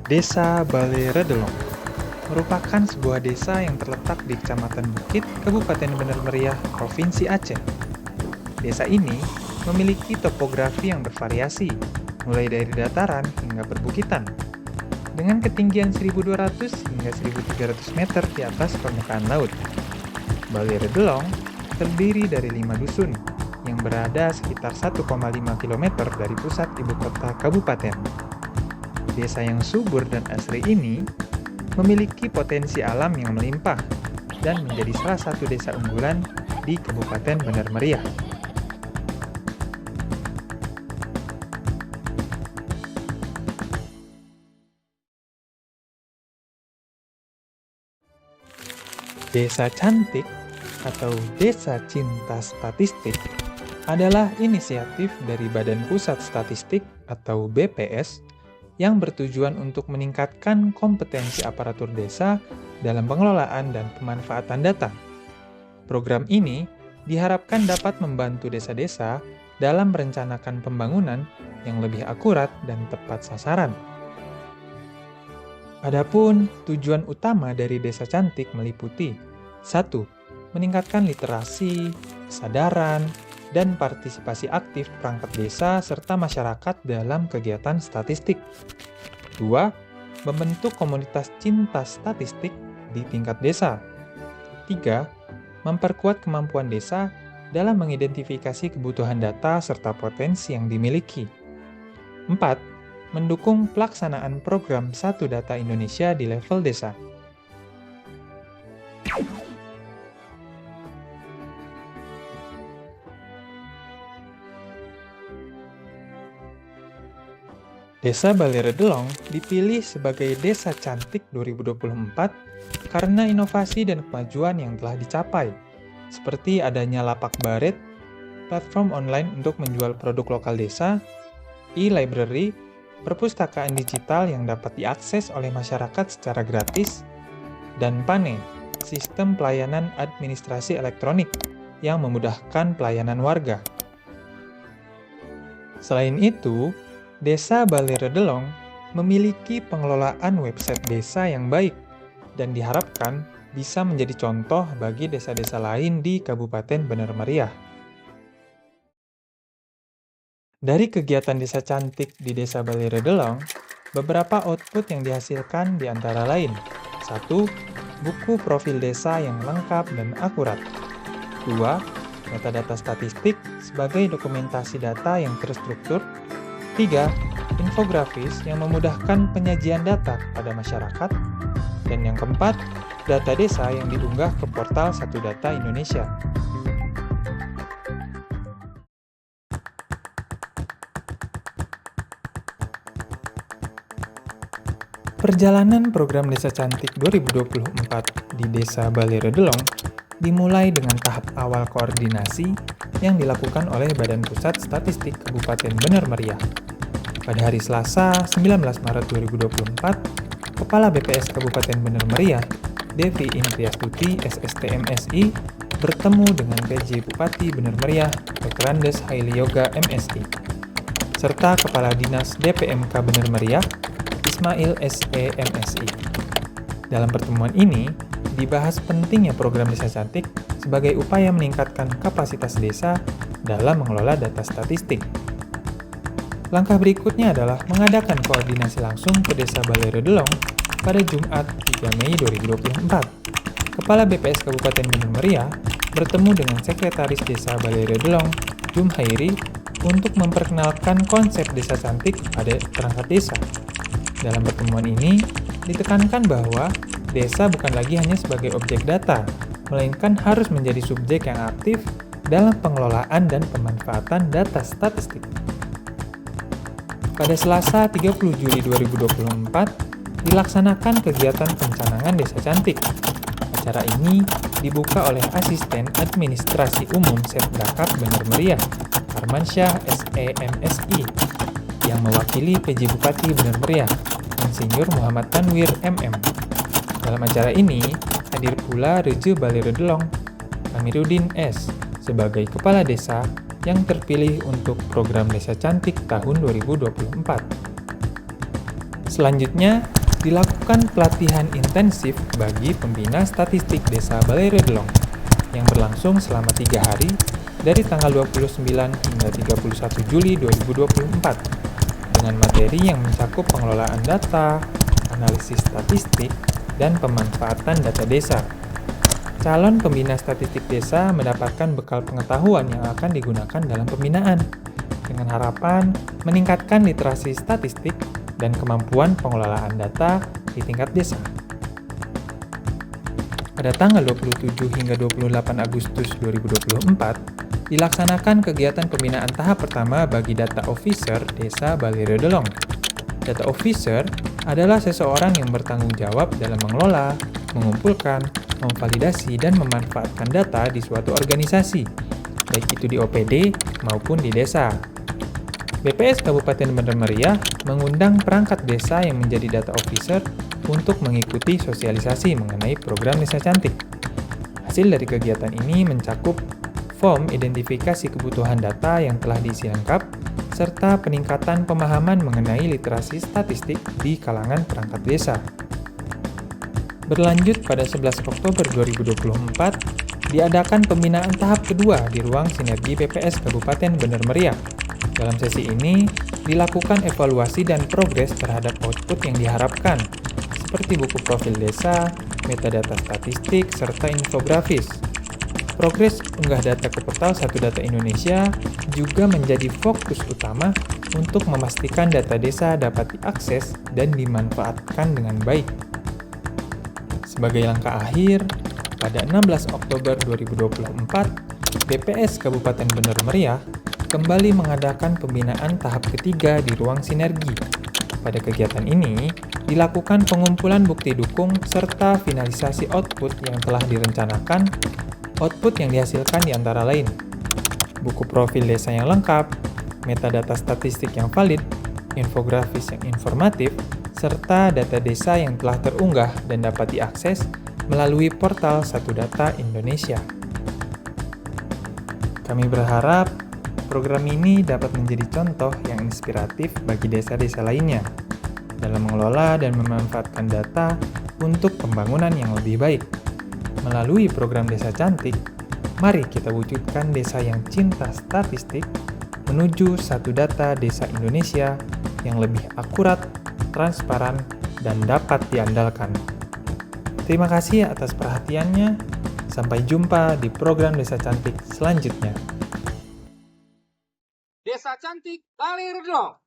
Desa Bale Redelong merupakan sebuah desa yang terletak di Kecamatan Bukit, Kabupaten Bener Meriah, Provinsi Aceh. Desa ini memiliki topografi yang bervariasi, mulai dari dataran hingga perbukitan, dengan ketinggian 1.200 hingga 1.300 meter di atas permukaan laut. Bale Redelong terdiri dari 5 dusun yang berada sekitar 1,5 km dari pusat ibu kota kabupaten. Desa yang subur dan asri ini memiliki potensi alam yang melimpah dan menjadi salah satu desa unggulan di Kabupaten Bener Meriah. Desa Cantik atau Desa Cinta Statistik adalah inisiatif dari Badan Pusat Statistik atau BPS yang bertujuan untuk meningkatkan kompetensi aparatur desa dalam pengelolaan dan pemanfaatan data. Program ini diharapkan dapat membantu desa-desa dalam merencanakan pembangunan yang lebih akurat dan tepat sasaran. Adapun tujuan utama dari Desa Cantik meliputi 1. Meningkatkan literasi, kesadaran, dan partisipasi aktif perangkat desa serta masyarakat dalam kegiatan statistik. 2. Membentuk komunitas cinta statistik di tingkat desa. 3. Memperkuat kemampuan desa dalam mengidentifikasi kebutuhan data serta potensi yang dimiliki. 4. Mendukung pelaksanaan program Satu Data Indonesia di level desa. Desa Bale Redelong dipilih sebagai Desa Cantik 2024 karena inovasi dan kemajuan yang telah dicapai, seperti adanya lapak baret, platform online untuk menjual produk lokal desa, e-library, perpustakaan digital yang dapat diakses oleh masyarakat secara gratis, dan PANE, sistem pelayanan administrasi elektronik yang memudahkan pelayanan warga. Selain itu, Desa Bale Redelong memiliki pengelolaan website desa yang baik dan diharapkan bisa menjadi contoh bagi desa-desa lain di Kabupaten Bener Meriah. Dari kegiatan Desa Cantik di Desa Bale Redelong, beberapa output yang dihasilkan di antara lain: 1. Buku profil desa yang lengkap dan akurat. 2. Data-data statistik sebagai dokumentasi data yang terstruktur. 3. Infografis yang memudahkan penyajian data kepada masyarakat. Dan yang keempat, data desa yang diunggah ke portal Satu Data Indonesia. Perjalanan program Desa Cantik 2024 di Desa Bale Redelong dimulai dengan tahap awal koordinasi yang dilakukan oleh Badan Pusat Statistik Kabupaten Bener Meriah. Pada hari Selasa, 19 Maret 2024, Kepala BPS Kabupaten Bener Meriah, Devi Indriastuti, SST-MSI, bertemu dengan PJ Bupati Bener Meriah, Dr. Andes Haili Yoga, MSI, serta Kepala Dinas DPMK Bener Meriah, Ismail SE, MSI. Dalam pertemuan ini, dibahas pentingnya program Desa Cantik sebagai upaya meningkatkan kapasitas desa dalam mengelola data statistik. Langkah berikutnya adalah mengadakan koordinasi langsung ke Desa Bale Redelong pada Jumat 3 Mei 2024. Kepala BPS Kabupaten Bener Meriah bertemu dengan Sekretaris Desa Bale Redelong, Jumhairi, untuk memperkenalkan konsep Desa Cantik pada perangkat desa. Dalam pertemuan ini, ditekankan bahwa desa bukan lagi hanya sebagai objek data, melainkan harus menjadi subjek yang aktif dalam pengelolaan dan pemanfaatan data statistik. Pada Selasa 30 Juli 2024, dilaksanakan kegiatan pencanangan Desa Cantik. Acara ini dibuka oleh Asisten Administrasi Umum Setdakap Bener Meriah, Armansyah SE, MSI, yang mewakili PJ Bupati Bener Meriah, Insinyur Muhammad Tanwir, MM. Dalam acara ini, hadir pula Reje Bale Redelong, Amiruddin S., sebagai Kepala Desa yang terpilih untuk program Desa Cantik tahun 2024. Selanjutnya, dilakukan pelatihan intensif bagi pembina statistik Desa Balai Redelong yang berlangsung selama 3 hari dari tanggal 29 hingga 31 Juli 2024 dengan materi yang mencakup pengelolaan data, analisis statistik, dan pemanfaatan data desa. Calon pembina statistik desa mendapatkan bekal pengetahuan yang akan digunakan dalam pembinaan, dengan harapan meningkatkan literasi statistik dan kemampuan pengelolaan data di tingkat desa. Pada tanggal 27 hingga 28 Agustus 2024, dilaksanakan kegiatan pembinaan tahap pertama bagi Data Officer Desa Balai Redelong. Data Officer adalah seseorang yang bertanggung jawab dalam mengelola, mengumpulkan, memvalidasi, dan memanfaatkan data di suatu organisasi, baik itu di OPD maupun di desa. BPS Kabupaten Bandar Meriah mengundang perangkat desa yang menjadi data officer untuk mengikuti sosialisasi mengenai program Desa Cantik. Hasil dari kegiatan ini mencakup form identifikasi kebutuhan data yang telah diisi lengkap, serta peningkatan pemahaman mengenai literasi statistik di kalangan perangkat desa. Berlanjut pada 11 Oktober 2024, diadakan pembinaan tahap kedua di ruang sinergi BPS Kabupaten Bandar Meriah. Dalam sesi ini, dilakukan evaluasi dan progres terhadap output yang diharapkan, seperti buku profil desa, metadata statistik, serta infografis. Progres unggah data ke portal Satu Data Indonesia juga menjadi fokus utama untuk memastikan data desa dapat diakses dan dimanfaatkan dengan baik. Sebagai langkah akhir, pada 16 Oktober 2024, BPS Kabupaten Bandar Meriah kembali mengadakan pembinaan tahap ketiga di ruang sinergi. Pada kegiatan ini, dilakukan pengumpulan bukti dukung serta finalisasi output yang telah direncanakan. Output yang dihasilkan di antara lain buku profil desa yang lengkap, metadata statistik yang valid, infografis yang informatif, serta data desa yang telah terunggah dan dapat diakses melalui portal Satu Data Indonesia. Kami berharap program ini dapat menjadi contoh yang inspiratif bagi desa-desa lainnya dalam mengelola dan memanfaatkan data untuk pembangunan yang lebih baik. Melalui program Desa Cantik, mari kita wujudkan desa yang cinta statistik menuju Satu Data Desa Indonesia yang lebih akurat, transparan, dan dapat diandalkan. Terima kasih atas perhatiannya. Sampai jumpa di program Desa Cantik selanjutnya. Desa Cantik Balai Redelong.